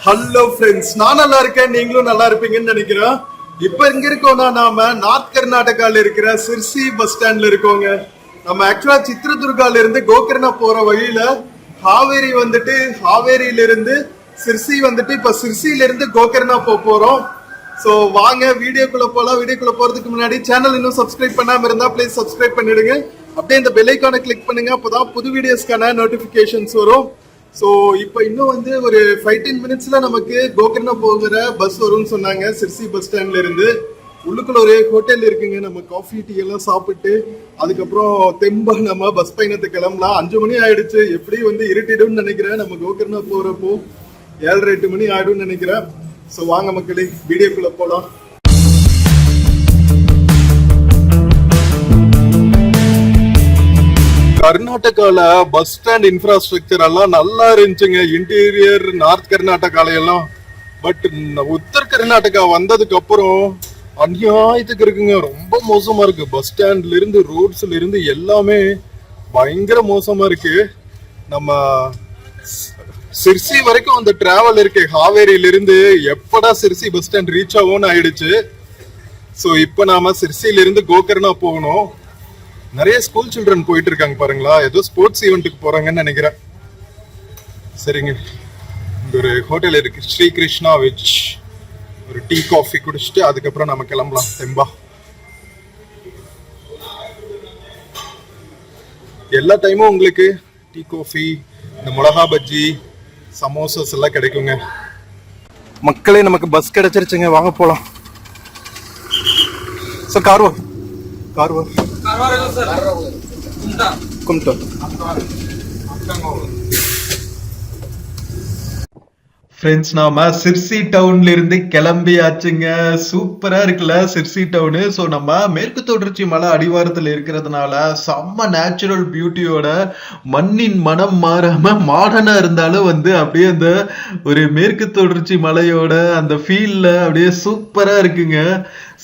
Hello friends, நான் நல்லா இருக்கேன், நீங்களும் நல்லா இருப்பீங்கன்னு நினைக்கிறேன். இப்ப எங்க இருக்கோம்னா நாம நார்த் கர்நாடகால இருக்கிற சிர்சி பஸ் ஸ்டாண்ட்ல இருக்கோங்க. நம்ம ஆக்சுவலா சித்ரதுர்கால இருந்து கோகர்ணா போற வழியில ஹாவேரியில இருந்து சிர்சி வந்துட்டு இப்ப சிர்சியில இருந்து கோகர்ணா போறோம். சோ வாங்க வீடியோக்குள்ள போலாம். வீடியோக்குள்ள போறதுக்கு முன்னாடி சேனல் இன்னும் சப்ஸ்கிரைப் பண்ணாம இருந்தா ப்ளீஸ் சப்ஸ்கிரைப் பண்ணிடுங்க. அப்படியே இந்த பெல் ஐகானை கிளிக் பண்ணுங்க, அப்பதான் புது வீடியோஸ்க்கான நோட்டிபிகேஷன்ஸ் வரும். ஸோ இப்போ இன்னும் ஒரு 15 மினிட்ஸ்ல நமக்கு கோகர்ணா போகிற பஸ் வரும்னு சொன்னாங்க. சிர்சி பஸ் ஸ்டாண்ட்ல இருந்து உள்ளுக்குள்ள ஒரு ஹோட்டல் இருக்குங்க. நம்ம காஃபி டீ எல்லாம் சாப்பிட்டு அதுக்கப்புறம் தெம்பா நம்ம பஸ் பயணத்துக்கு கிளம்பலாம். 5 மணி ஆயிடுச்சு. எப்படி இருட்டிடும்னு நினைக்கிறேன். நம்ம கோகர்ணா போறப்போ 7-8 மணி ஆயிடும்னு நினைக்கிறேன். ஸோ வாங்க மக்களே, வீடியோக்குள்ள போலாம். கர்நாடகால பஸ் ஸ்டாண்ட் இன்ஃப்ராஸ்ட்ரக்சர் எல்லாம் நல்லா இருந்துச்சுங்க. இன்டீரியர் நார்த் கர்நாடகால எல்லாம். பட் உத்தர் கர்நாடகா வந்ததுக்கு அப்புறம் அநியாயத்துக்கு இருக்குங்க. ரொம்ப மோசமா இருக்கு. பஸ் ஸ்டாண்ட்ல இருந்து ரோட்ஸ்ல இருந்து எல்லாமே பயங்கர மோசமா இருக்கு. நம்ம சிர்சி வரைக்கும் அந்த டிராவல் இருக்கு. ஹாவேரியில இருந்து எப்படா சிர்சி பஸ் ஸ்டாண்ட் ரீச் ஆகும்னு ஆயிடுச்சு. ஸோ இப்போ நாம சிர்சியில இருந்து கோகர்ணா போகணும். நிறைய ஸ்கூல் சில்ட்ரன் போயிட்டு இருக்காங்க பாருங்களா. ஏதோ ஸ்போர்ட்ஸ் ஈவெண்ட்டுக்கு போறாங்கன்னு நினைக்கிறேன். சரிங்க, இங்க ஒரு ஹோட்டல் இருக்கு, ஸ்ரீ கிருஷ்ணா வெஜ். ஒரு டீ காஃபி குடிச்சிட்டு அதுக்கப்புறம் நம்ம கிளம்பலாம் தெம்பா. எல்லா டைமும் உங்களுக்கு டீ காஃபி, இந்த மிளகா பஜ்ஜி, சமோசாஸ் எல்லாம் கிடைக்குங்க. மக்களே, நமக்கு பஸ் கிடைச்சிருச்சுங்க. வாங்க போலாம். சார் கார்வா கும்டா. ஃப்ரெண்ட்ஸ், நாம சிர்சி டவுன்ல இருந்து கிளம்பியாச்சுங்க. சூப்பரா இருக்குல்ல சிர்சி டவுனு. ஸோ நம்ம மேற்கு தொடர்ச்சி மலை அடிவாரத்தில் இருக்கிறதுனால செம்ம நேச்சுரல் பியூட்டியோட மண்ணின் மனம் மாறாம மாடர்னா இருந்தாலும் அப்படியே அந்த ஒரு மேற்கு தொடர்ச்சி மலையோட அந்த ஃபீல்ல அப்படியே சூப்பரா இருக்குங்க.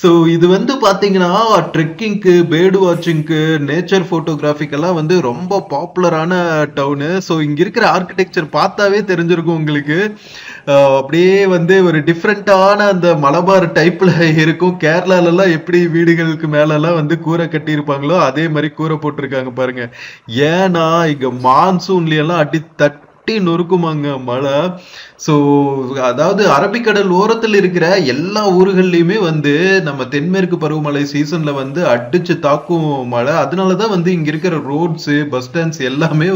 ஸோ இது பார்த்தீங்கன்னா ட்ரெக்கிங்க்கு, பேர்டு வாட்சிங்க்கு, நேச்சர் ஃபோட்டோகிராஃபிக்கெல்லாம் ரொம்ப பாப்புலரான டவுனு. ஸோ இங்கே இருக்கிற ஆர்கிடெக்சர் பார்த்தாவே தெரிஞ்சிருக்கும் உங்களுக்கு. அப்படியே ஒரு டிஃப்ரெண்டான அந்த மலபார் டைப்ல இருக்கும். கேரளாலெல்லாம் எப்படி வீடுகளுக்கு மேலெல்லாம் கூரை கட்டியிருப்பாங்களோ அதே மாதிரி கூரை போட்டிருக்காங்க பாருங்க. ஏன்னா இங்க மான்சூன்ல அடி தட்டி நொறுக்குமாங்க மழை. ஸோ அதாவது அரபிக்கடல் ஓரத்தில் இருக்கிற எல்லா ஊர்கள்லையுமே நம்ம தென்மேற்கு பருவமழை சீசன்ல அடிச்சு தாக்கும் மழை. அதனாலதான் இங்க இருக்கிற ரோட்ஸ், பஸ் ஸ்டாண்ட்ஸ் எல்லாமே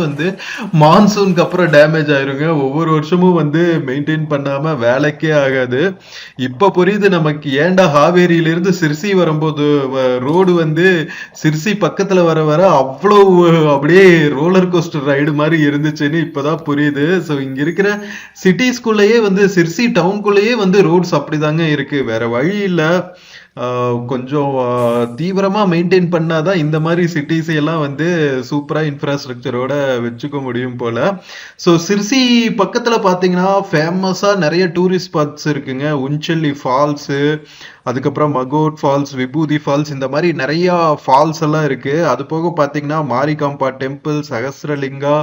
மான்சூனுக்கு அப்புறம் டேமேஜ் ஆயிருங்க. ஒவ்வொரு வருஷமும் மெயின்டைன் பண்ணாம வேலைக்கே ஆகாது. இப்ப புரியுது நமக்கு ஏன்டா ஹாவேரியில இருந்து சிர்சி வரும்போது ரோடு சிர்சி பக்கத்துல வர வர அவ்வளவு அப்படியே ரோலர் கோஸ்டர் ரைடு மாதிரி இருந்துச்சுன்னு இப்பதான் புரியுது. ஸோ இங்க இருக்கிற சிட்டிஸ்குள்ளேயே சிர்சி டவுனுக்குள்ளேயே ரோட்ஸ் அப்படிதாங்க இருக்கு. வேற வழி இல்ல. கொஞ்சம் தீவிரமா மெயின்டைன் பண்ணாதான் இந்த மாதிரி சிட்டிஸ் எல்லாம் சூப்பரா இன்ஃப்ராஸ்ட்ரக்சரோட வச்சுக்க முடியும் போல. ஸோ சிர்சி பக்கத்துல பாத்தீங்கன்னா ஃபேமஸா நிறைய டூரிஸ்ட் ஸ்பாட்ஸ் இருக்குங்க. உஞ்சல்லி ஃபால்ஸ், அதுக்கப்புறம் மகோட் ஃபால்ஸ், விபூதி ஃபால்ஸ், இந்த மாதிரி நிறைய ஃபால்ஸ் எல்லாம் இருக்கு. அது போக பாத்தீங்கன்னா மாரிகாம்பா டெம்பிள், சகஸ்ரலிங்கா,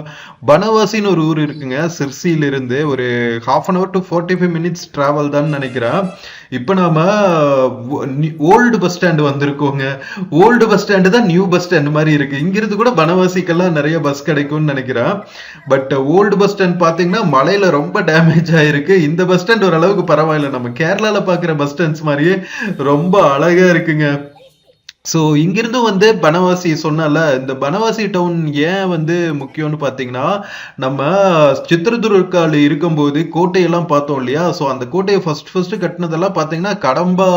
பனவாசின்னு ஒரு ஊர் இருக்குங்க. சிர்சியில இருந்து ஒரு 1/2 hour to 45 minutes டிராவல் தான் நினைக்கிறேன். இப்ப நாம ஓல்டு பஸ் ஸ்டாண்ட் வந்திருக்கோங்க. ஓல்டு பஸ் ஸ்டாண்டு தான் நியூ பஸ் ஸ்டாண்ட் மாதிரி இருக்கு. இங்கிருந்து கூட பனவாசிக்கெல்லாம் நிறைய பஸ் கிடைக்கும்னு நினைக்கிறேன். பட் ஓல்டு பஸ் ஸ்டாண்ட் பாத்தீங்கன்னா மலையில ரொம்ப டேமேஜ் ஆயிருக்கு. இந்த பஸ் ஸ்டாண்ட் ஓரளவுக்கு பரவாயில்ல. நம்ம கேரளால பாக்குற பஸ் ஸ்டாண்ட்ஸ் மாதிரியே ரொம்ப அழகா இருக்குங்க. ஸோ இங்கிருந்து பனவாசி சொன்னால, இந்த பனவாசி டவுன் ஏன் முக்கியம்னு பார்த்தீங்கன்னா, நம்ம சித்ரதுர்கால இருக்கும்போது கோட்டையெல்லாம் பார்த்தோம் இல்லையா. ஸோ அந்த கோட்டையை ஃபர்ஸ்ட் கட்டினதெல்லாம் பார்த்தீங்கன்னா கடம்பா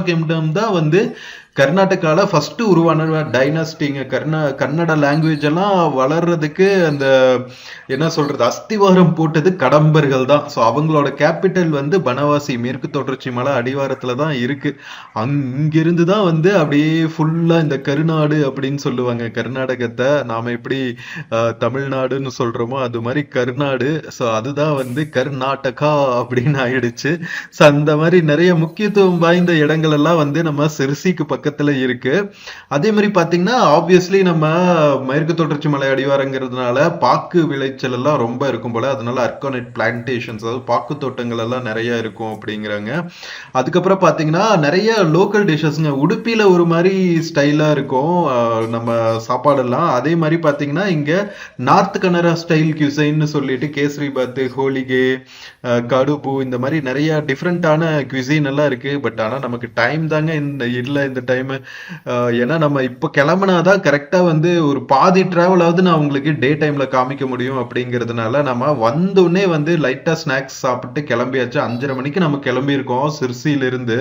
கிங்டம் தான் கர்நாடகால ஃபர்ஸ்ட் உருவான டைனாஸ்டிங்க. கன்னட லாங்குவேஜ் எல்லாம் வளர்றதுக்கு அந்த என்ன சொல்றது அஸ்திவாரம் போட்டது கடம்பர்கள் தான். ஸோ அவங்களோட கேபிட்டல் பனவாசி மேற்கு தொடர்ச்சி மலை அடிவாரத்துல தான் இருக்கு. அங்கிருந்து தான் அப்படியே ஃபுல்லா இந்த கருநாடு அப்படின்னு சொல்லுவாங்க. கர்நாடகத்தை நாம எப்படி தமிழ்நாடுன்னு சொல்றோமோ அது மாதிரி கர்நாடு. ஸோ அதுதான் கர்நாடகா அப்படின்னு ஆயிடுச்சு. ஸோ அந்த மாதிரி நிறைய முக்கியத்துவம் வாய்ந்த இடங்கள் எல்லாம் நம்ம சிர்சிக்கு பக்கத்துல இருக்கு. அதே மாதிரி பாத்தீங்கன்னா ஆப்வியஸ்லி நம்ம மேற்கு தொடர்ச்சி மலை அடிவாரங்கிறதுனால பாக்கு விளைச்சல் எல்லாம் ரொம்ப இருக்கும் போல. அதனால அர்கோனைட் பிளான்டேஷன்ஸ், அதாவது பாக்கு தோட்டங்கள் எல்லாம் நிறைய இருக்கும் அப்படிங்கிறாங்க. அதுக்கப்புறம் பாத்தீங்கன்னா நிறைய லோக்கல் டிஷ்ஷஸ்ங்க. உடுப்பில ஒரு மாதிரி ஸ்டைலா இருக்கும் நம்ம சாப்பாடெல்லாம். அதே மாதிரி பாத்தீங்கன்னா இங்க நார்த் கனரா ஸ்டைல் கியூசைன்னு சொல்லிட்டு கேசரி பாத்து, ஹோலிகே, கடுபு, இந்த மாதிரி நிறைய டிஃப்ரெண்டான குவிசைன் எல்லாம் இருக்கு. பட் ஆனா நமக்கு டைம் தாங்க இந்த டைம். ஏன்னா நம்ம இப்ப கிளம்புனாதான் கரெக்டா வந்து ஒரு பாதி டிராவலாவது நான் உங்களுக்கு டே டைம்ல காமிக்க முடியும் அப்படிங்கிறதுனால நம்ம வந்தோடனே வந்து லைட்டா ஸ்நாக்ஸ் சாப்பிட்டு கிளம்பியாச்சு. 5:30 மணிக்கு நம்ம கிளம்பி இருக்கோம் சிர்சியில இருந்து.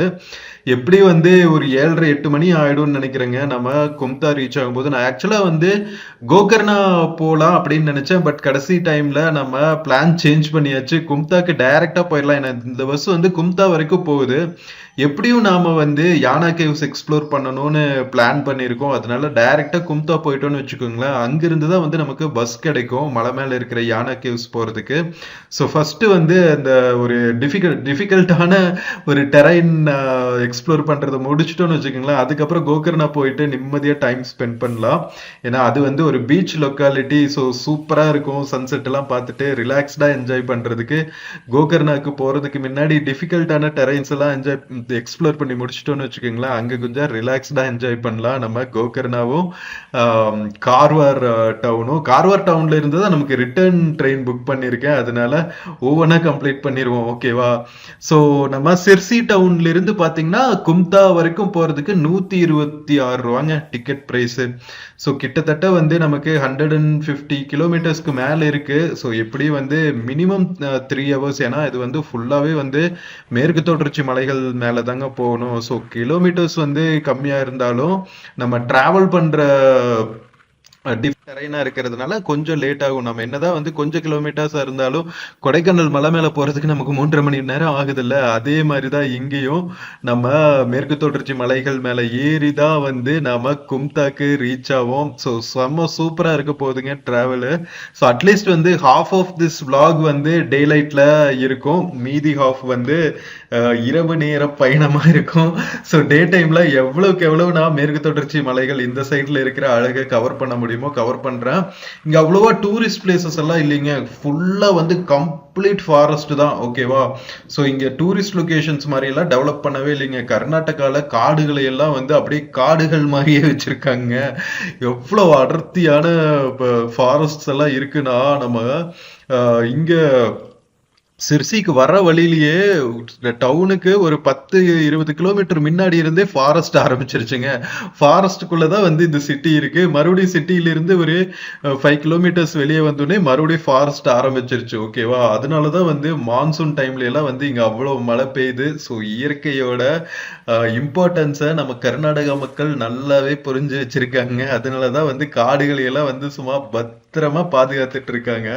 எப்படி வந்து ஒரு 7:30 8 மணி ஆயிடும்னு நினைக்கிறேங்க நம்ம கும்தா ரீச் ஆகும்போது. நான் ஆக்சுவலா வந்து கோகர்னா போலாம் அப்படின்னு நினைச்சேன். பட் கடைசி டைம்ல நம்ம பிளான் சேஞ்ச் பண்ணியாச்சு. கும்தாக்கு டைரக்டா போயிடலாம். ஏன்னா இந்த பஸ் வந்து கும்தா வரைக்கும் போகுது. எப்படியும் நாம வந்து யானா கேவ்ஸ் எக்ஸ்ப்ளோர் பண்ணணும்னு பிளான் பண்ணியிருக்கோம். அதனால டைரக்டா கும்தா போயிட்டோம்னு வச்சுக்கோங்களேன். அங்கிருந்து தான் வந்து நமக்கு பஸ் கிடைக்கும் மலை மேல இருக்கிற யானா கேவ்ஸ் போறதுக்கு. ஸோ ஃபர்ஸ்ட் வந்து அந்த ஒரு டிஃபிகல்ட்டான ஒரு டெரைன் எக்ஸ்ப்ளோர் பண்றதை முடிச்சிட்டோம்னு வச்சுக்கோங்களேன். அதுக்கப்புறம் கோகர்னா போயிட்டு நிம்மதியா டைம் ஸ்பெண்ட் பண்ணலாம். ஏன்னா அது வந்து ஒரு பீச் லொக்காலிட்டி. ஸோ சூப்பரா இருக்கும். சன்செட் எல்லாம் பார்த்துட்டு ரிலாக்ஸ்டா என்ஜாய் பண்றதுக்கு. கோகர்னாக்கு போறதுக்கு முன்னாடி டிஃபிகல்ட்டான டெரைன்ஸ் எல்லாம் எக்ஸ்ப்ளோர் பண்ணி முடிச்சிட்டோம்னு வச்சுக்கோங்களேன். அங்க கொஞ்சம் ரிலாக்ஸ்டா என்ஜாய் பண்ணலாம். நம்ம கோகர்னாவும் கார்வார் டவுன்ல இருந்து தான் நமக்கு ரிட்டர்ன் ட்ரெயின் புக் பண்ணியிருக்கேன். அதனால ஒவ்வொன்றா கம்ப்ளீட் பண்ணிடுவோம். ஓகேவா? ஸோ நம்ம சிர்சி டவுன்ல இருந்து பாத்தீங்கன்னா கும்தா வரைக்கும் போறதுக்கு 126 ரூபாங்க டிக்கெட் பிரைஸ். ஸோ கிட்டத்தட்ட வந்து நமக்கு 150 கிலோமீட்டர்ஸ்க்கு மேல இருக்கு. ஸோ எப்படி வந்து மினிமம் 3 hours. ஏன்னா இது வந்து ஃபுல்லாவே வந்து மேற்கு தொடர்ச்சி மலைகள் மேல தாங்க போகணும். ஸோ கிலோமீட்டர்ஸ் வந்து கம்மியா இருந்தாலும் நம்ம டிராவல் பண்ற டெரைனா இருக்கிறதுனால கொஞ்சம் லேட் ஆகும். நம்ம என்னதான் வந்து கொஞ்சம் கிலோமீட்டர்ஸா இருந்தாலும் கொடைக்கானல் மலை மேல போறதுக்கு நமக்கு 3.5 மணி நேரம் ஆகுதுல்ல. அதே மாதிரிதான் இங்கேயும் நம்ம மேற்கு தொடர்ச்சி மலைகள் மேல ஏறிதான் வந்து நாம கும்தாக்கு ரீச் ஆவோம். ஸோ செம்ம சூப்பரா இருக்க போகுதுங்க டிராவலு. ஸோ அட்லீஸ்ட் வந்து ஹாஃப் ஆஃப் திஸ் விளாக் வந்து டே லைட்ல இருக்கும். மீதி ஹாஃப் வந்து இரவு நேர பயணமா இருக்கும். ஸோ டே டைம்ல எவ்வளவுக்கு எவ்வளவு நான் மேற்கு தொடர்ச்சி மலைகள் இந்த சைட்ல இருக்கிற அழகை கவர் பண்ண முடியுமோ கவர் பண்றேன். இங்க அவ்வளவா டூரிஸ்ட் பிளேசஸ் எல்லாம் இல்லைங்க. ஃபுல்லா வந்து கம்ப்ளீட் ஃபாரஸ்ட் தான். ஓகேவா? ஸோ இங்க டூரிஸ்ட் லொகேஷன்ஸ் மாதிரி எல்லாம் டெவலப் பண்ணவே இல்லைங்க. கர்நாடகால காடுகளை எல்லாம் வந்து அப்படியே காடுகள் மாதிரியே வச்சிருக்காங்க. எவ்வளவு அடர்த்தியான ஃபாரஸ்ட்ஸ் எல்லாம் இருக்குன்னா நம்ம இங்க சிர்சிக்கு வர வழியிலேயே டவுனுக்கு ஒரு 10-20 கிலோமீட்டர் முன்னாடி இருந்தே ஃபாரஸ்ட் ஆரம்பிச்சிருச்சுங்க. ஃபாரஸ்டுக்குள்ளதான் வந்து இந்த சிட்டி இருக்கு. மறுபடியும் சிட்டியில இருந்து ஒரு 5 கிலோமீட்டர்ஸ் வெளியே வந்தோடனே மறுபடியும் ஃபாரஸ்ட் ஆரம்பிச்சிருச்சு. ஓகேவா? அதனாலதான் வந்து மான்சூன் டைம்ல எல்லாம் வந்து இங்க அவ்வளவு மழை பெய்யுது. ஸோ இயற்கையோட இம்பார்ட்டன்ஸை நம்ம கர்நாடகா மக்கள் நல்லாவே புரிஞ்சு வச்சிருக்காங்க. அதனாலதான் வந்து காடுகளை எல்லாம் வந்து சும்மா பத்திரமா பாதுகாத்துட்டு இருக்காங்க.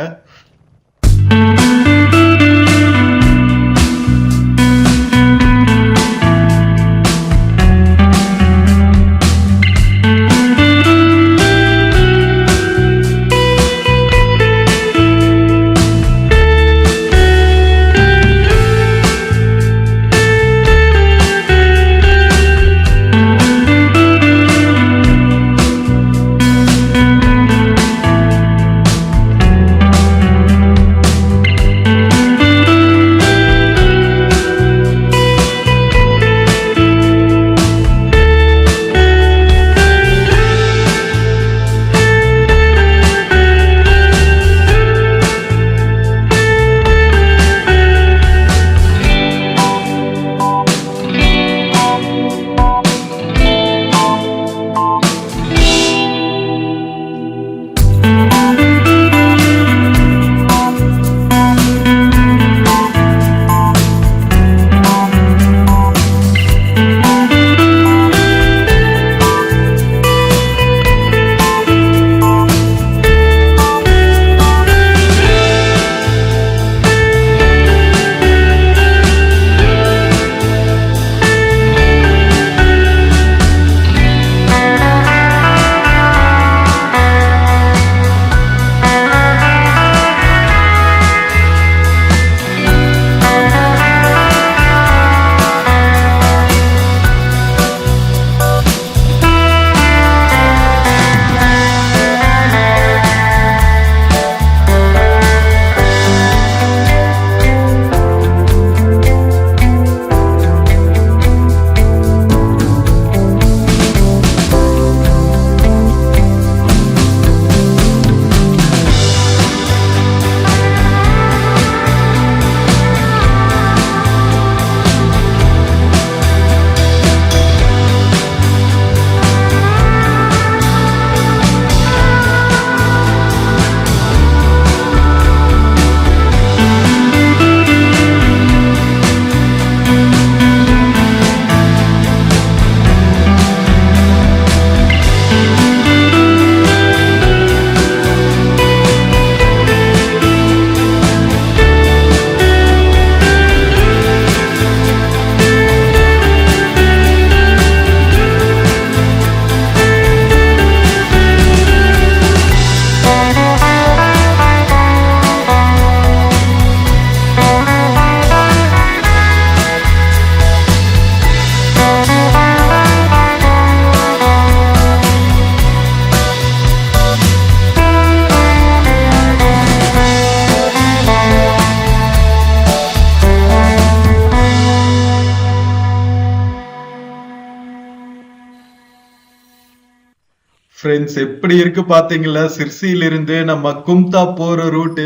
ஃப்ரெண்ட்ஸ் எப்படி இருக்கு பாத்தீங்களா? சிர்சியில இருந்து நம்ம கும்தா போற ரூட்டு.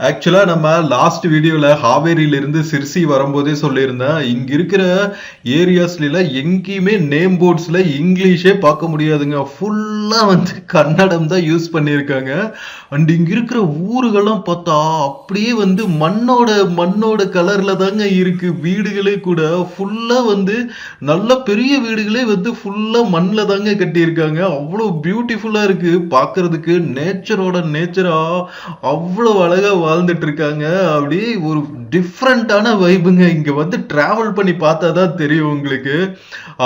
ஆக்சுவலா நம்ம லாஸ்ட் வீடியோல ஹாவேரியில இருந்து சிர்சி வரும்போதே சொல்லியிருந்தேன், இங்க இருக்கிற ஏரியாஸ்ல எல்லாம் எங்கேயுமே நேம் போர்ட்ஸ்ல இங்கிலீஷே பார்க்க முடியாதுங்க. ஃபுல்லா வந்து கன்னடம் தான் யூஸ் பண்ணியிருக்காங்க. அண்ட் இங்க இருக்கிற ஊருகள்லாம் பார்த்தா அப்படியே வந்து மண்ணோட மண்ணோட கலர்ல தாங்க இருக்கு. வீடுகளே கூட ஃபுல்லா வந்து நல்ல பெரிய வீடுகளே வந்து ஃபுல்லா மண்ல தாங்க கட்டியிருக்காங்க. அவ்வளோ பியூட்டிஃபுல்லா இருக்கு பார்க்கிறதுக்கு. நேச்சரோட நேச்சரா அவ்வளோ அழகா வாழ்ந்துட்டு இருக்காங்க. அப்படியே ஒரு டிஃப்ரெண்டான வைபுங்க. இங்க வந்து டிராவல் பண்ணி பார்த்தா தான் தெரியும் உங்களுக்கு.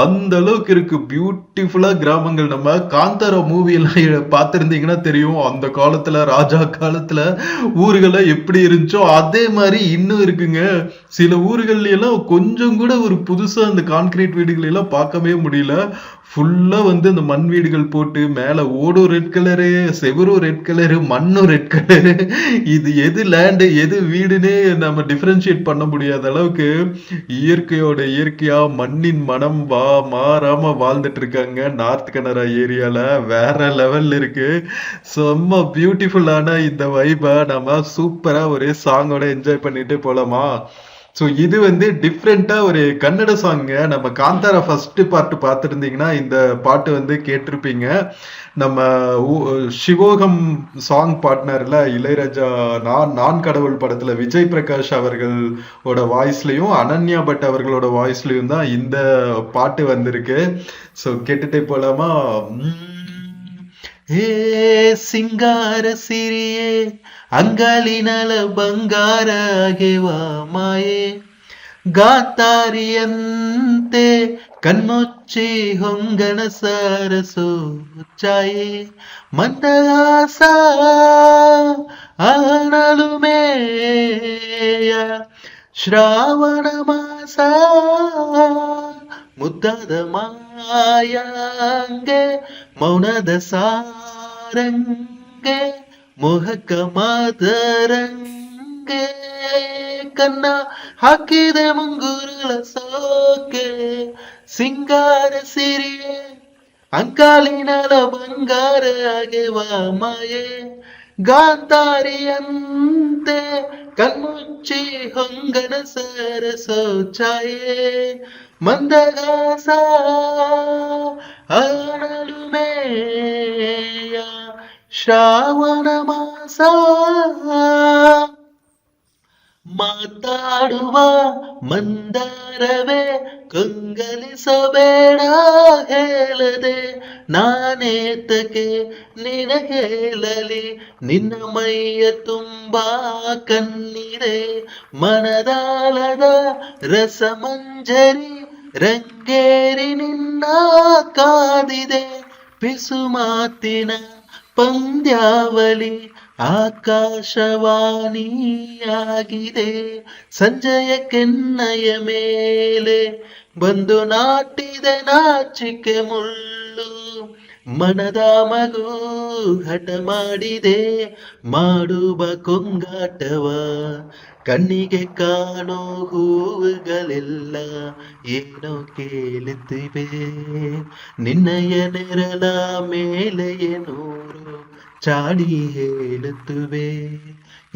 அந்த அளவுக்கு இருக்கு பியூட்டிஃபுல்லா கிராமங்கள். நம்ம காந்தாரா மூவி எல்லாம் பார்த்திருந்தீங்கன்னா தெரியும், அந்த காலத்துல ராஜா காலத்துல ஊர்கள எப்படி இருந்துச்சோ அதே மாதிரி இன்னும் இருக்குங்க. சில ஊர்கள்ல எல்லாம் கொஞ்சம் கூட ஒரு புதுசா அந்த கான்கிரீட் வீடுகள் எல்லாம் பார்க்கவே முடியல. ஃபுல்லா வந்து அந்த மண் வீடுகள் போட்டு மேல ஓடும் ரெட் கலரு, செவரும் ரெட் கலரு, மண்ணும் ரெட் கலரு. இது எது லேண்டு எது வீடுன்னே நம்ம டிஃபரன்ஷியேட் பண்ண முடியாத அளவுக்கு இயற்கையோட இயற்கையா மண்ணின் மனம் மாறாம வாழ்ந்துட்டு இருக்காங்க நார்த் கனரா ஏரியால. வேற லெவல்ல இருக்கு. செம்ம பியூட்டிஃபுல்லான இந்த வைபை நம்ம சூப்பரா ஒரு சாங்கோட என்ஜாய் பண்ணிட்டு போலாமா? ஸோ இது வந்து டிஃப்ரெண்டா ஒரு கன்னட சாங்க. நம்ம காந்தாரா ஃபர்ஸ்ட் பார்ட் பார்த்துருந்தீங்கன்னா இந்த பாட்டு வந்து கேட்டிருப்பீங்க. நம்ம சிவோகம் சாங் பார்ட்னர்ல இளையராஜா நான் நான் கடவுள் படத்துல விஜய் பிரகாஷ் அவர்களோட வாய்ஸ்லயும் அனன்யா பட் அவர்களோட வாய்ஸ்லயும் தான் இந்த பாட்டு வந்திருக்கு. ஸோ கேட்டுட்டே போலாமா? ஏ ಸಿಂಗಾರ ಸಿರಿಯೇ ಅಂಗಾಲಿನಲ ಬಂಗಾರ ಆಗೆವಾ ಮಾಯೆ ಗಾತಾರಿಯಂತೆ ಕಣ್ಮುಚ್ಚಿ ಹೊಂಗಣ ಸರಸು ಚಾಯೆ ಮಂದಹಾಸ ಅನಲು ಮೇಯ ಶ್ರಾವಣ ಮಾಸ ಮುದ್ದಾದ ಮಾಯಾಂಗೆ ಮೌನದ ಸಾರಂಗೆ ಮೋಹಕ ಮಾದರಂಗೆ ಕನ್ನ ಹಾಕಿದೆ ಮುಂಗುರುಳ ಸೋಕೆ ಸಿಂಗಾರ ಸಿರಿಯೇ ಅಂಕಾಲಿನಲ ಬಂಗಾರ ಆಗೆವಾ ಮಾಯೆ ಗಾಂಧಾರಿಯಂತೆ ಕಣ್ಮುಚ್ಚಿ ಹೊಂಗನ ಸರಸೋ ಛಾಯೆ ಮಂದಗಾಸ ಅನಲು ಮೇಯ ಶ್ರಾವಣ ಮಾಸ ಮಾತಾಡುವ ಮಂದಾರವೇ ಕಂಗಲಿಸಬೇಡ ಹೇಳದೆ ನಾನೇತಕ್ಕೆ ನಿನಗೇಳಲಿ ನಿನ್ನ ಮೈಯ ತುಂಬಾ ಕಣ್ಣಿದೆ ಮನದಾಳದ ರಸಮಂಜರಿ ರಂಗೇರಿ ನಿನ್ನ ಕಾದಿದೆ ಪಿಸು ಮಾತಿನ ಪಂದ್ಯಾವಳಿ ಆಕಾಶವಾಣಿಯಾಗಿದೆ ಸಂಜಯ ಕೆನ್ನಯ ಮೇಲೆ ಬಂದು ನಾಟಿದೆ ನಾಚಿಕೆ ಮುಳ್ಳು ಮನದ ಮಗು ಹಠ ಮಾಡಿದೆ ಮಾಡುವ ಕೊಂಗಾಟವ ಕಣ್ಣಿಗೆ ಕಾಣೋ ಹೂವುಗಳೆಲ್ಲ ಏನೋ ಕೇಳುತ್ತಿವೆ ನಿನ್ನಯ ನೆರಳ ಮೇಲೆಯೇ ನೂರು ಚಾಡಿ ಹೇಳುತ್ತುವೆ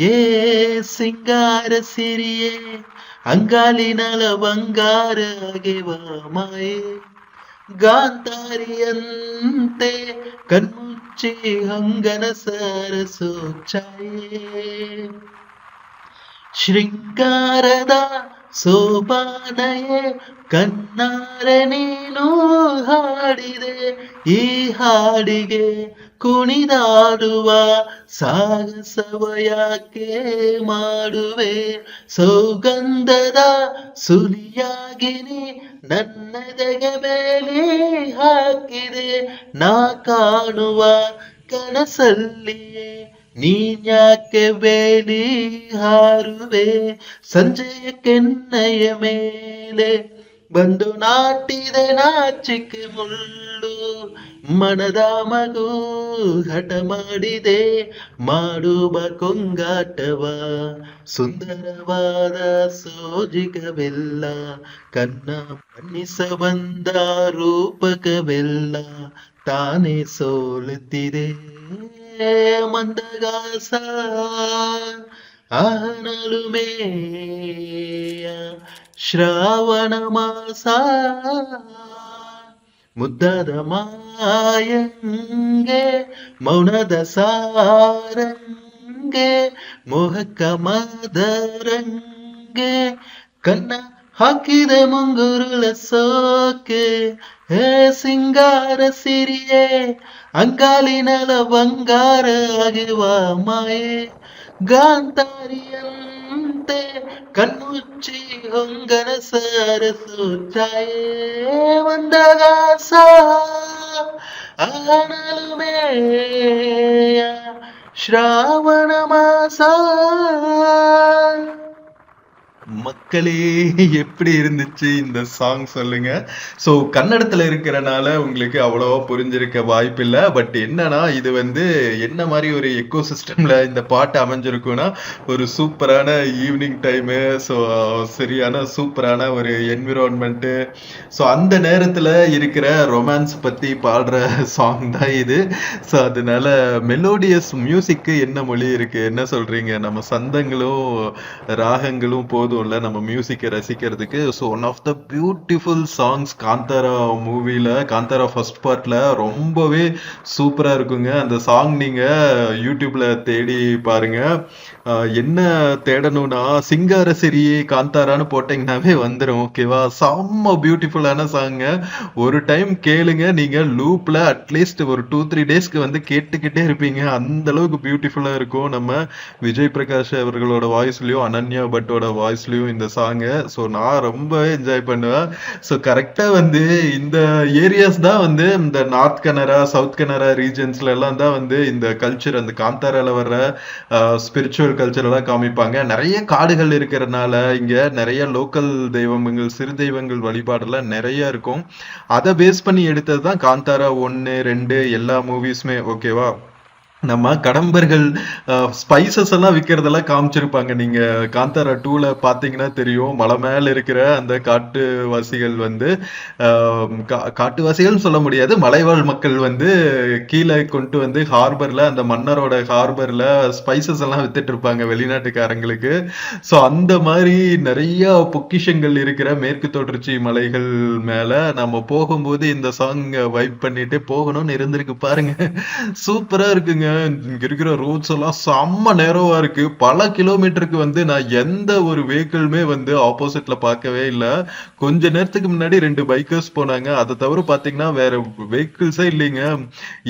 ಏ ಸಿಂಗಾರ ಸಿರಿಯೇ ಅಂಗಾಲಿನಲ ಬಂಗಾರ ಆಗೆವಾ ಮಾಯೆ ಗಾಂಧಾರಿಯಂತೆ ಕಣ್ಮುಚ್ಚಿ ಹಂಗನ ಸರಸೋ ಛಾಯೆ ಶೃಂಗಾರದ ಸೋಪಾನಯೇ ಕಣ್ಣಾರೆ ನೀನು ಹಾಡಿದೆ ಈ ಹಾಡಿಗೆ ಕುಣಿದಾಡುವ ಸಾಹಸವ ಯಾಕೆ ಮಾಡುವೆ ಸೌಗಂಧದ ಸುಲಿಯಾಗಿನಿ ನನ್ನದೆಗೆ ಬೇಲಿ ಹಾಕಿದೆ ನಾ ಕಾಣುವ ಕನಸಲ್ಲಿಯೇ ನೀನ್ಯಾಕೆ ಬೇಲಿ ಹಾರುವೆ ಸಂಜೆಯ ಕೆನ್ನಯ ಮೇಲೆ ಬಂದು ನಾಟಿದೆ ನಾಚಿಕೆ ಮುಳ್ಳು ಮನದ ಮಗು ಹಠ ಮಾಡಿದೆ ಮಾಡುವ ಕೊಂಗಾಟವ ಸುಂದರವಾದ ಸೋಜಿಗವೆಲ್ಲ ಕನ್ನ ಬಣ್ಣಿಸ ಬಂದ ರೂಪಕವೆಲ್ಲ ತಾನೇ ಸೋಲುತ್ತಿದೆ ಮಂದಗಾಸ ಆನಲುಮೆಯ ಶ್ರಾವಣ ಮಾಸ ಮುದ್ದದ ಮಾಯಂಗೆ ಮೌನದ ಸಾರಂಗೆ ಮೋಹಕ ಮದರಂಗೆ ಕನ್ನ ಹಾಕಿದೆ ಮುಂಗುರುಳ ಸೋಕೆ ಹೇ ಸಿಂಗಾರ ಸಿರಿಯೇ ಅಂಗಾಲಿನಲ ಬಂಗಾರ ಆಗಿವ ಮಾಯೆ ಗಾಂಧಾರಿಯಂತೆ ಕಣ್ಣುಚ್ಚಿ ಹೊಂಗನ ಸರಸು ಛಾಯೆ ಮಂದಗಾಸ ಆನಲುಮೆಯ ಶ್ರಾವಣ ಮಾಸ. மக்களே, எப்படி இருந்துச்சு இந்த சாங் சொல்லுங்க. ஸோ கன்னடத்துல இருக்கிறனால உங்களுக்கு அவ்வளவா புரிஞ்சிருக்க வாய்ப்பில்லை. பட் என்னன்னா இது வந்து என்ன மாதிரி ஒரு எக்கோ சிஸ்டம்ல இந்த பாட்டு அமைஞ்சிருக்கும்னா ஒரு சூப்பரான ஈவினிங் டைமு, ஸோ சரியான சூப்பரான ஒரு என்விரான்மெண்ட்டு, ஸோ அந்த நேரத்துல இருக்கிற ரொமான்ஸ் பத்தி பாடுற சாங் தான் இது. ஸோ அதனால மெலோடியஸ் மியூசிக்கு என்ன மொழி இருக்கு, என்ன சொல்றீங்க? நம்ம சந்தங்களும் ராகங்களும் போதும் நம்ம மியூசிக்கை ரசிக்கிறதுக்கு. So one of the beautiful songs Kantara மூவில, காந்தாரா ஃபர்ஸ்ட் பார்ட்ல ரொம்பவே சூப்பரா இருக்குங்க. அந்த சாங் நீங்க யூடியூப்ல தேடி பாருங்க. என்ன தேடணும்னா சிங்கார சிறியே காந்தாரான்னு போட்டீங்கன்னாவே வந்துடும். ஓகேவா? செம்ம பியூட்டிஃபுல்லான சாங்க. ஒரு டைம் கேளுங்க, நீங்க லூப்ல அட்லீஸ்ட் ஒரு 2-3 டேஸ்க்கு வந்து கேட்டுக்கிட்டே இருப்பீங்க. அந்த அளவுக்கு பியூட்டிஃபுல்லா இருக்கும். நம்ம விஜய் பிரகாஷ் அவர்களோட வாய்ஸ்லயும் அனன்யா பட்டோட வாய்ஸ்லயும் இந்த சாங்கு. ஸோ நான் ரொம்பவே என்ஜாய் பண்ணுவேன். ஸோ கரெக்டா வந்து இந்த ஏரியாஸ் தான் வந்து இந்த நார்த் கனரா, சவுத் கனரா ரீஜன்ஸ்ல எல்லாம் தான் வந்து இந்த கல்ச்சர், அந்த காந்தாரால வர்ற ஸ்பிரிச்சுவல் கல்ச்சர் எல்லாம் காமிப்பாங்க. நிறைய காடுகள் இருக்கிறதுனால இங்க நிறைய லோக்கல் தெய்வங்கள், சிறு தெய்வங்கள் வழிபாடெல்லாம் நிறைய இருக்கும். அதை பேஸ் பண்ணி எடுத்தது தான் காந்தாரா 1, 2 எல்லா மூவிஸுமே. ஓகேவா? நம்ம கடம்பர்கள் ஸ்பைசஸ் எல்லாம் விற்கிறதெல்லாம் காமிச்சிருப்பாங்க. நீங்க காந்தாரா 2ல பாத்தீங்கன்னா தெரியும். மலை மேல இருக்கிற அந்த காட்டுவாசிகள் வந்து காட்டுவாசிகள் சொல்ல முடியாது, மலைவாழ் மக்கள் வந்து கீழே கொண்டு வந்து ஹார்பர்ல, அந்த மன்னரோட ஹார்பர்ல ஸ்பைசஸ் எல்லாம் வித்துட்டு இருப்பாங்க வெளிநாட்டுக்காரங்களுக்கு. ஸோ அந்த மாதிரி நிறைய பொக்கிஷங்கள் இருக்கிற மேற்கு தொடர்ச்சி மலைகள் மேல நம்ம போகும்போது இந்த சாங் வைப் பண்ணிட்டு போகணும்னு இருந்திருக்கு பாருங்க. சூப்பரா இருக்குங்க. இங்க இருக்கிற ரோட்ஸ் எல்லாம் செம்ம நேரோவா இருக்கு. பல கிலோமீட்டருக்கு வந்து நான் எந்த ஒரு வெஹிக்கிளுமே வந்து ஆப்போசிட்ல பார்க்கவே இல்லை. கொஞ்ச நேரத்துக்கு முன்னாடி 2 பைக்கர்ஸ் போனாங்க. அதை தவிர பாத்தீங்கன்னா வேற வெஹிக்கிள்ஸே இல்லைங்க.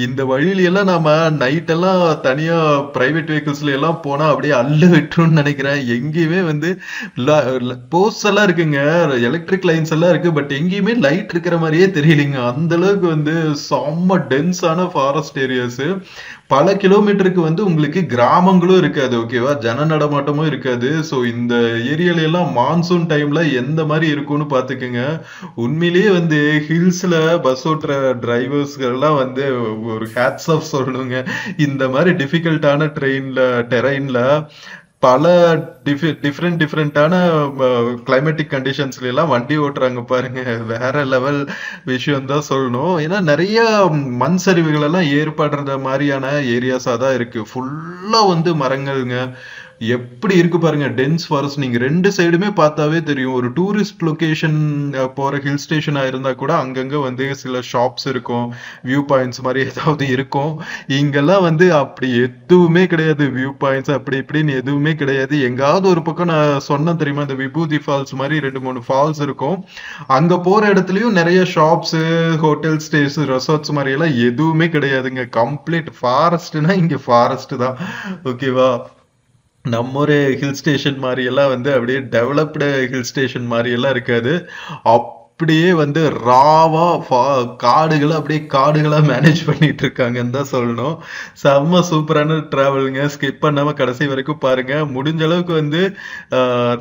இந்த வழியில எல்லாம் நாம நைட் எல்லாம் தனியா பிரைவேட் வெஹிக்கிள்ஸ்ல எல்லாம் போனா அப்படியே அள்ளு விட்டுருன்னு நினைக்கிறேன். எங்கேயுமே வந்து போஸ்ட் எல்லாம் இருக்குங்க, எலக்ட்ரிக் லைன்ஸ் எல்லாம் இருக்கு, பட் எங்கேயுமே லைட் இருக்கிற மாதிரியே தெரியலைங்க. அந்த அளவுக்கு வந்து செம்ம டென்ஸான ஃபாரஸ்ட் ஏரியாஸ். பல கிலோமீட்டருக்கு வந்து உங்களுக்கு கிராமங்களும் இருக்காது. ஓகேவா? ஜன நடமாட்டமும் இருக்காது. ஸோ இந்த ஏரியால எல்லாம் மான்சூன் டைம்ல எந்த மாதிரி இருக்கும்னு பாத்துக்கோங்க. உண்மையிலேயே வந்து ஹில்ஸ்ல பஸ் ஓட்டுற டிரைவர்ஸ்கள் எல்லாம் வந்து ஒரு ஹேட்ஸ் ஆஃப் சொல்லணுங்க. இந்த மாதிரி டிஃபிகல்ட்டான டெரெயின்ல பல டிஃப்ரெண்டான கிளைமேட்டிக் கண்டிஷன்ஸ்ல எல்லாம் வண்டி ஓட்டுறாங்க பாருங்க. வேற லெவல் விஷயம் தான் சொல்லணும். ஏன்னா நிறைய மண் சரிவுகள் எல்லாம் ஏற்படுற மாதிரியான ஏரியாஸா தான் இருக்கு. ஃபுல்லா வந்து மரங்கள்ங்க. எப்படி இருக்கு பாருங்க, டென்ஸ் ஃபாரஸ்ட். நீங்க 2 சைடுமே பார்த்தாவே தெரியும். ஒரு டூரிஸ்ட் லொகேஷன் போற ஹில் ஸ்டேஷனா இருந்தா கூட அங்கங்க வந்து சில ஷாப்ஸ் இருக்கும், வியூ பாயிண்ட்ஸ் மாதிரி ஏதாவது இருக்கும். இங்கெல்லாம் வந்து அப்படி எதுவுமே கிடையாது. வியூ பாயிண்ட்ஸ் அப்படி இப்படின்னு எதுவுமே கிடையாது. எங்காவது ஒரு பக்கம் நான் சொன்னேன் தெரியுமா, இந்த விபூதி ஃபால்ஸ் மாதிரி 2-3 ஃபால்ஸ் இருக்கும். அங்க போற இடத்துலயும் நிறைய ஷாப்ஸ், ஹோட்டல் ஸ்டேஸ், ரெசார்ட்ஸ் மாதிரி எல்லாம் எதுவுமே கிடையாதுங்க. கம்ப்ளீட் ஃபாரஸ்ட்னா இங்க ஃபாரஸ்ட் தான். ஓகேவா? நம்ம ஒரு ஹில் ஸ்டேஷன் மாதிரி எல்லாம் வந்து அப்படியே டெவலப்டு ஹில் ஸ்டேஷன் மாதிரி எல்லாம் இருக்காது. அப்படியே வந்து ராவா காடுகளை அப்படியே காடுகளா மேனேஜ் பண்ணிட்டு இருக்காங்கன்னு தான் சொல்லணும். செம்ம சூப்பரான டிராவலுங்க. ஸ்கிப் பண்ணாம கடைசி வரைக்கும் பாருங்க. முடிஞ்ச அளவுக்கு வந்து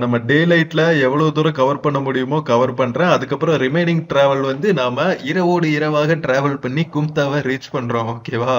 நம்ம டே லைட்ல எவ்வளவு தூரம் கவர் பண்ண முடியுமோ கவர் பண்றேன். அதுக்கப்புறம் ரிமைனிங் டிராவல் வந்து நாம இரவோடு இரவாக டிராவல் பண்ணி கும்தாவை ரீச் பண்றோம். ஓகேவா?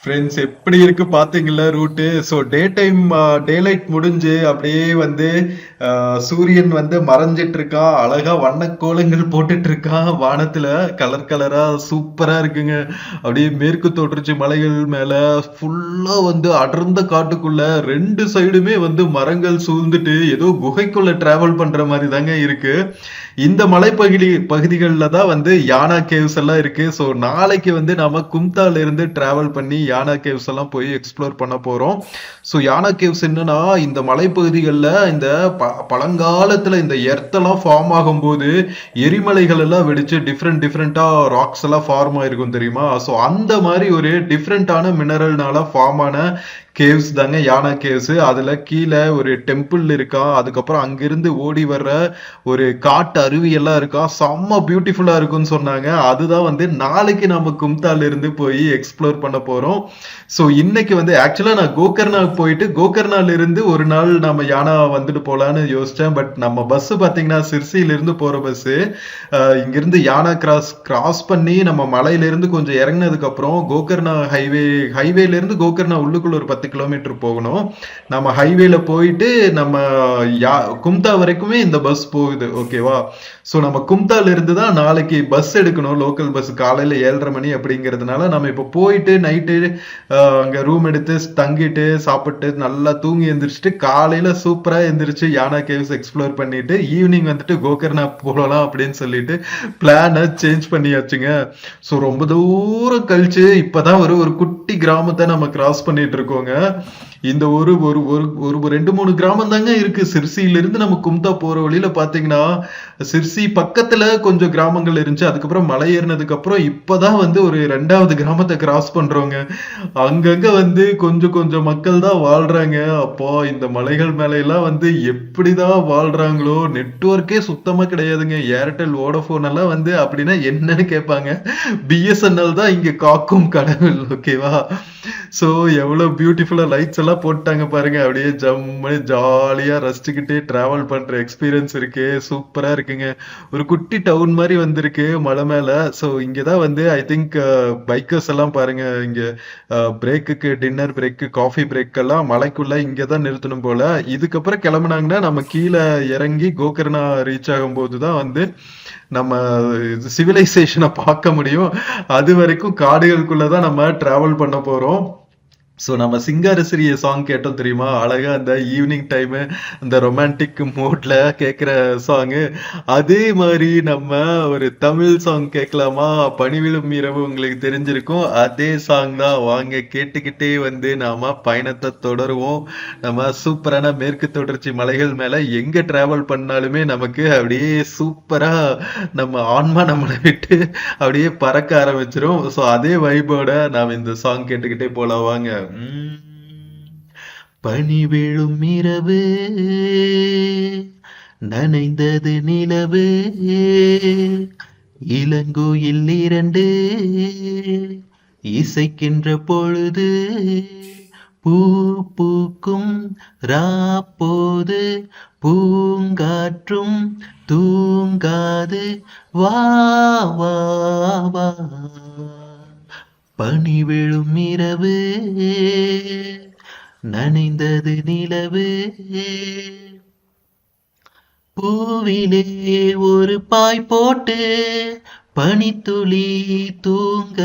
ஃப்ரெண்ட்ஸ் எப்படி இருக்கு பாத்தீங்களா route. So daytime daylight முடிஞ்சு அப்படியே வந்து சூரியன் வந்து மறைஞ்சிட்டு இருக்கான், அழகா வண்ண கோலங்கள் போட்டுட்டு இருக்கான் வானத்துல. கலர் கலரா சூப்பரா இருக்குங்க. அப்படியே மேற்கு தொடர்ச்சி மலைகள் மேல ஃபுல்லா வந்து அடர்ந்த காட்டுக்குள்ள ரெண்டு சைடுமே வந்து மரங்கள் சூழ்ந்துட்டு ஏதோ குகைக்குள்ள டிராவல் பண்ற மாதிரி தாங்க இருக்கு. இந்த பகுதிகளில் தான் வந்து யானா கேவ்ஸ் எல்லாம் இருக்கு. ஸோ நாளைக்கு வந்து நாம கும்தால இருந்து டிராவல் பண்ணி யானா கேவ்ஸ் எல்லாம் போய் எக்ஸ்ப்ளோர் பண்ண போறோம். ஸோ யானா கேவ்ஸ் என்னன்னா, இந்த மலைப்பகுதிகளில் இந்த பழங்காலத்துல இந்த எர்த்தெல்லாம் ஃபார்ம் ஆகும்போது எரிமலைகள் எல்லாம் வெடிச்சு டிஃப்ரெண்டா ராக்ஸ் எல்லாம் ஃபார்ம் ஆயிருக்கும் தெரியுமா. ஸோ அந்த மாதிரி ஒரு டிஃப்ரெண்டான மினரல்னால ஃபார்ம் ஆன கேவ்ஸ் தாங்க யானா கேவ்ஸ். அதுல கீழே ஒரு டெம்பிள் இருக்கா, அதுக்கப்புறம் அங்கிருந்து ஓடி வர்ற ஒரு காட்டு அருவி எல்லாம் இருக்கா, செம்ம பியூட்டிஃபுல்லா இருக்கும்னு சொன்னாங்க. அதுதான் வந்து நாளைக்கு நம்ம கும்தால இருந்து போய் எக்ஸ்ப்ளோர் பண்ண போறோம். ஸோ இன்னைக்கு வந்து ஆக்சுவலா நான் கோகர்னா போயிட்டு கோகர்னால இருந்து ஒரு நாள் நம்ம யானா வந்துட்டு போலான்னு யோசிச்சேன். பட் நம்ம பஸ் பாத்தீங்கன்னா சிர்சியில இருந்து போற பஸ் இங்கிருந்து யானா கிராஸ் பண்ணி நம்ம மலையில இருந்து கொஞ்சம் இறங்கினதுக்கு அப்புறம் கோகர்னா ஹைவேல இருந்து கோகர்னா உள்ளுக்குள்ள ஒரு 10 கிலோமீட்டர் போகணும். நம்ம ஹைவேல போயிட்டு நம்ம கும்தா வரைக்குமே இந்த பஸ் போகுது, ஓகேவா. ஸோ நம்ம கும்தால இருந்து தான் நாளைக்கு பஸ் எடுக்கணும், லோக்கல் பஸ் காலையில 7:30 மணி அப்படிங்கிறதுனால நம்ம இப்போ போயிட்டு நைட்டு அங்க ரூம் எடுத்து தங்கிட்டு சாப்பிட்டு நல்லா தூங்கி எந்திரிச்சிட்டு காலையில சூப்பரா எந்திரிச்சு யானா கேவ்ஸ் எக்ஸ்ப்ளோர் பண்ணிட்டு ஈவினிங் வந்துட்டு கோகர்னா போகலாம் அப்படின்னு சொல்லிட்டு பிளானை சேஞ்ச் பண்ணியாச்சுங்க. ஸோ ரொம்ப தூரம் கழிச்சு இப்பதான் ஒரு குட்டி கிராமத்தை நம்ம கிராஸ் பண்ணிட்டு இருக்கோங்க. இந்த ஒரு ஒரு ஒரு 2-3 கிராமம் தாங்க இருக்கு சிர்சியில இருந்து நம்ம கும்தா போற வழியில பாத்தீங்கன்னா. சிர்சி பக்கத்துல கொஞ்சம் கிராமங்கள் இருந்துச்சு, அதுக்கப்புறம் மலை ஏறினதுக்கு அப்புறம் இப்பதான் வந்து ஒரு 2வது கிராமத்தை கிராஸ் பண்றோங்க. அங்கங்க வந்து கொஞ்சம் மக்கள் தான் வாழ்றாங்க. அப்போ இந்த மலைகள் மேல எல்லாம் வந்து எப்படிதான் வாழ்றாங்களோ, நெட்வொர்க்கே சுத்தமா கிடையாதுங்க. ஏர்டெல் வோடபோன் எல்லாம் வந்து அப்படின்னா என்னன்னு கேட்பாங்க. பிஎஸ்என்எல் தான் இங்க காக்கும் கடவுள், ஓகேவா. சோ எவ்வளவு பியூட்டிஃபுல்லா லைட்ஸ் எல்லாம் போட்டாங்க பாருங்க. அப்படியே ஜம்மு ஜாலியா ரசிச்சுக்கிட்டே டிராவல் பண்ற எக்ஸ்பீரியன்ஸ் இருக்கு, சூப்பரா இருக்குங்க. ஒரு குட்டி டவுன் மாதிரி வந்திருக்கு மலை மேல. சோ இங்கதான் வந்து ஐ திங்க் பைக்கர்ஸ் எல்லாம் பாருங்க, இங்க பிரேக்குக்கு டின்னர் பிரேக்கு காஃபி பிரேக் எல்லாம் மலைக்குள்ள இங்கதான் நிறுத்தணும் போல. இதுக்கப்புறம் கிளம்புனாங்கன்னா நம்ம கீழே இறங்கி கோகர்னா ரீச் ஆகும் போதுதான் வந்து நம்ம சிவிலைசேஷனை பார்க்க முடியும். அது வரைக்கும் காடுகளுக்குள்ளதான் நம்ம டிராவல் பண்ண போறோம். ஸோ நம்ம சிங்காரசிரிய சாங் கேட்டோம் தெரியுமா, அழகா அந்த ஈவினிங் டைமு அந்த ரொமான்டிக் மோட்ல கேட்குற சாங்கு. அதே மாதிரி நம்ம ஒரு தமிழ் சாங் கேட்கலாமா. பணிவிழும் இரவு உங்களுக்கு தெரிஞ்சிருக்கும், அதே சாங் தான். வாங்க கேட்டுக்கிட்டே வந்து நாம பயணத்தை தொடருவோம். நம்ம சூப்பரான மேற்கு தொடர்ச்சி மலைகள் மேல எங்க டிராவல் பண்ணாலுமே நமக்கு அப்படியே சூப்பரா நம்ம ஆன்மா நம்மளை விட்டு அப்படியே பறக்க ஆரம்பிச்சிரும். ஸோ அதே வைபோட நாம் இந்த சாங் கேட்டுக்கிட்டே போலாம் வாங்க. பனி விழும் இரவு, நனைந்தது நிலவு, இளங்கோயில் 2 இசைக்கின்ற பொழுது, பூ பூக்கும் ராப்போது, பூங்காற்றும் தூங்காது, வா வா வா. பனி விழும் இரவு, நனைந்தது நிலவு, பூவிலே ஒரு பாய் போட்டு பனித்துளி தூங்க,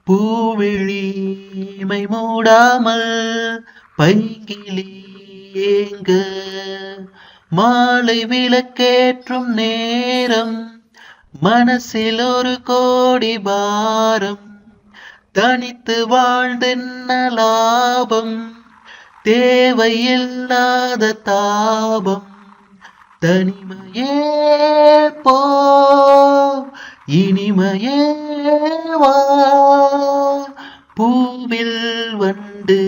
பூவிழிமை மூடாமல் பைங்கிளி ஏங்க, மாலை விளக்கேற்றும் நேரம், மனசில் ஒரு கோடி பாரம், தனித்து வாழ்ந்தென்ன லாபம், தேவையில்லாத தாபம், தனிமையே போ இனிமையே வா, பூவில் வண்டு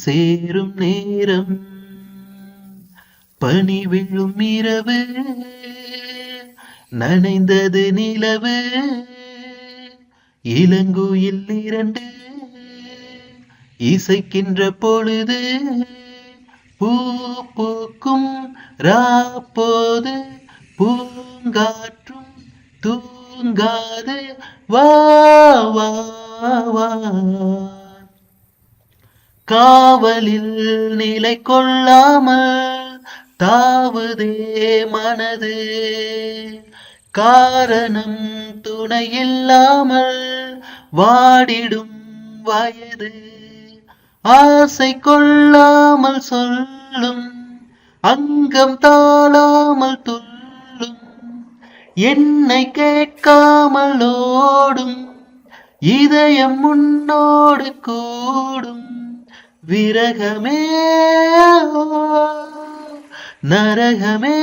சேரும் நேரம், பனி விழும் இரவு, நனைந்தது நிலவு, இளங்குயில் 2 இசைக்கின்ற பொழுது, பூ பூக்கும் ராப்போது, பூங்காற்றும் தூங்காது, வா வா காவலில் நிலை கொள்ளாமல் தாவுதே மனது, காரணம் துணையில்லாமல் வாடிடும் வயது, ஆசை கொள்ளாமல் சொல்லும் அங்கம் தாழாமல் துள்ளும், என்னை கேட்காமல் ஓடும் இதயம் முன்னோடு கூடும், விரகமே நரகமே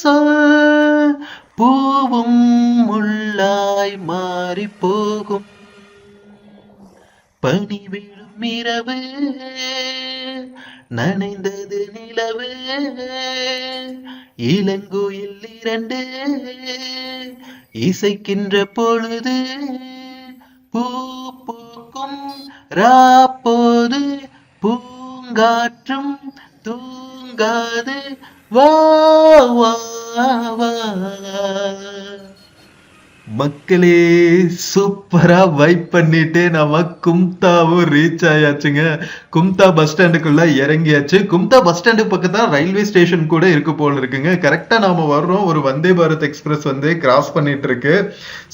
சொல், பூவும் முள்ளாய் மாறி போகும், பனி விழும் இரவு நனைந்தது நிலவு, இளங்குயில் இரண்டு இசைக்கின்ற பொழுது, பூ பூக்கும் ராப்போது பூங்காற்றும் தூங்காது, வா வா வா. மக்களே சூப்பரா வைப் பண்ணிட்டு நம்ம கும்தாவும் ரீச் ஆயாச்சுங்க. கும்தா பஸ் ஸ்டாண்டுக்குள்ள இறங்கியாச்சு. கும்தா பஸ் ஸ்டாண்டு பக்கத்துல ரயில்வே ஸ்டேஷன் கூட இருக்கு போல இருக்குங்க. கரெக்டா நாம வர்றோம், ஒரு வந்தே பாரத் எக்ஸ்பிரஸ் வந்து கிராஸ் பண்ணிட்டு இருக்கு.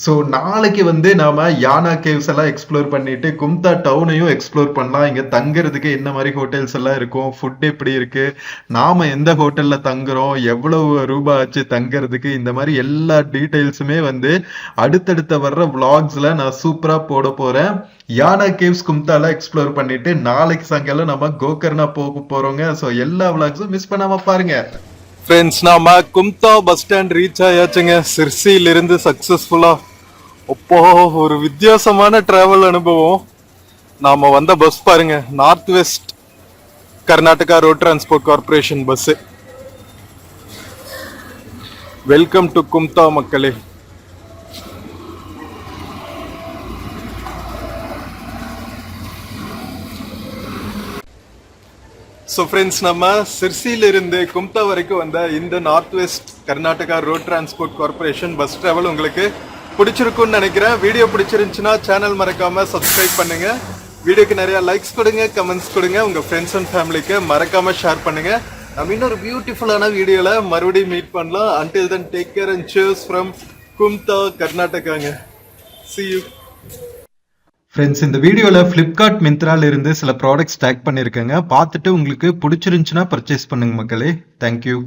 ஸோ நாளைக்கு வந்து நாம யானா கேவ்ஸ் எல்லாம் எக்ஸ்ப்ளோர் பண்ணிட்டு கும்தா டவுனையும் எக்ஸ்ப்ளோர் பண்ணலாம். இங்க தங்குறதுக்கு என்ன மாதிரி ஹோட்டல்ஸ் எல்லாம் இருக்கும், ஃபுட் எப்படி இருக்கு, நாம எந்த ஹோட்டல்ல தங்குறோம், எவ்வளவு ரூபாய் ஆச்சு தங்குறதுக்கு, இந்த மாதிரி எல்லா டீடைல்ஸுமே வந்து அடுத்தடுத்த வர்ற vlogsல நான் சூப்பரா போட போறேன். யானா கேவ்ஸ் கும்தால எக்ஸ்ப்ளோர் பண்ணிட்டு நாளைக்கு சாயங்காலம் நம்ம கோகர்ணா போக போறோங்க. ஸோ எல்லா vlogsம் மிஸ் பண்ணாம பாருங்க. ஃப்ரெண்ட்ஸ், நாம கும்தா பஸ் ஸ்டாண்ட் ரீச் ஆயாச்சுங்க. சிர்சியில இருந்து சக்சஸ்ஃபுல்லா. அப்போ ஒரு வித்தியாசமான டிராவல் அனுபவம். நாம வந்த பஸ் பாருங்க, north west Karnataka road transport corporation bus. Welcome to Kumta மக்களே. ஸோ ஃப்ரெண்ட்ஸ், நம்ம சிர்சியில இருந்து கும்தா வரைக்கும் வந்த இந்த north west Karnataka road transport corporation bus travel உங்களுக்கு பிடிச்சிருக்கும்னு நினைக்கிறேன். வீடியோ பிடிச்சிருந்துச்சுன்னா சேனல் மறக்காம சப்ஸ்கிரைப் பண்ணுங்க. வீடியோக்கு நிறைய லைக்ஸ் கொடுங்க, கமெண்ட்ஸ் கொடுங்க, உங்க ஃப்ரெண்ட்ஸ் அண்ட் ஃபேமிலிக்கு மறக்காம ஷேர் பண்ணுங்க. நம்ம இன்னொரு பியூட்டிஃபுல்லான வீடியோல மறுபடியும் மீட் பண்ணலாம். until then take care and cheers from Kumta கர்நாடகாங்க. see you. ஃப்ரெண்ட்ஸ், இந்த வீடியோவில் ஃப்ளிப்கார்ட் மிந்த்ரால இருந்து சில ப்ராடக்ட்ஸ் டேக் பண்ணியிருக்கேங்க. பார்த்துட்டு உங்களுக்கு பிடிச்சிருந்துச்சுன்னா பர்ச்சேஸ் பண்ணுங்க மக்களே. தேங்க்யூ.